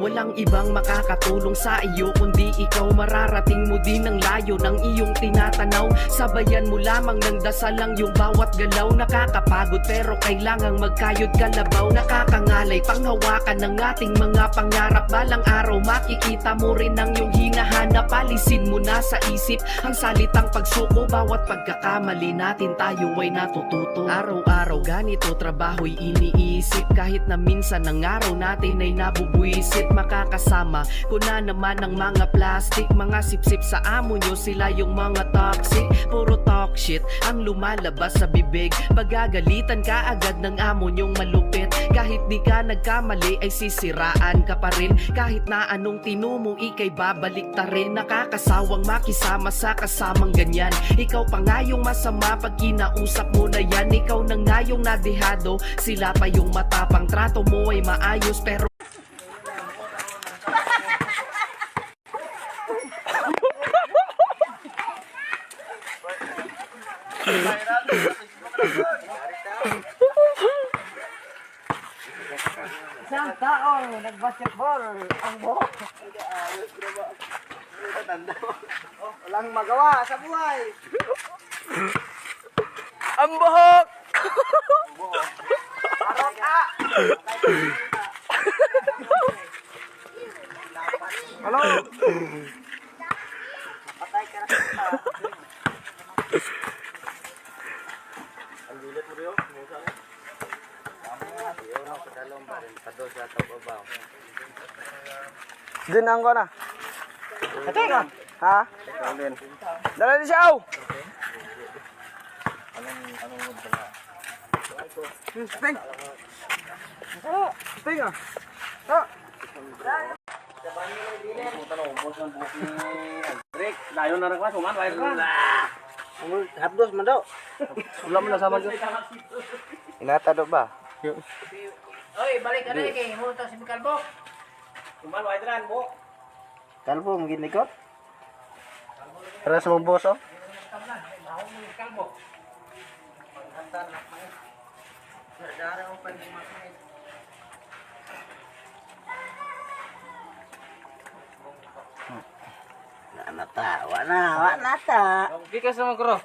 Walang ibang makakatulong sa iyo kundi ikaw. Mararating mo din ang layo ng iyong tinatanaw. Sabayan mo lamang ng dasal ang iyong bawat galaw. Nakakapagod pero kailangang magkayod kalabaw. Nakakangalay panghawakan ng ating mga pangarap. Balang araw makikita mo rin ang iyong hinahanap. Alisin mo na sa isip ang salitang pagsuko. Bawat pagkakamali natin tayo ay natututo. Araw-araw ganito trabaho'y iniisip. Kahit na minsan ang araw natin ay nabubuisit. Makakasama ko na naman ang mga plastic. Mga sipsip sa amo nyo, sila yung mga toxic. Puro talk shit ang lumalabas sa bibig. Pagagalitan ka agad ng amo nyong malupit. Kahit di ka nagkamali ay sisiraan ka pa rin. Kahit na anong tinumo ikay babalik ta rin. Nakakasawang makisama sa kasamang ganyan. Ikaw pa nga yung masama pag kinausap mo na yan. Ikaw na nga yung nadehado, sila pa yung matapang. Trato mo ay maayos pero isang taong nag-basketball ang buhok. Walang magawa sa buhay. Ang buhok! Arot ka! Hello? Patay ka na sa ang bilit mo rin, musa na. Ayaw na padalong ba rin, padol sa tababaw. Dinang ko na. Ito ka? Ha? Dala din siya, aw! Anong mood ba nga? Spring! Spring ah! Ah! Puta na, ubos ng buhok ni Drake. Layo na rin ka, suman, wire ka. Hapdos man daw. Wala mo na sama dyan. Inatado ba? Oy, balik ka na kay mo to si Kalbo. Suman, wire ran, buhok. Kalbo, maging likot? Para sa mong boso? Kalbo. Wana ta. Bikas naman ko ro.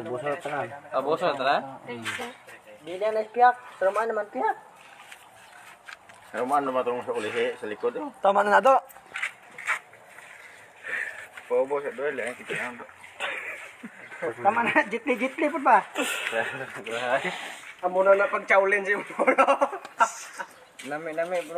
Boso tangan. Aboso na tala? Di na piyak, serumaan naman piyak. Rumaan naman itong sa ulihi, sa likod. Tama na to. Pobo sa doon lang, kita lang. Tama na, jitli po ba? Amo na pag-chowlin si mo. Lami bro.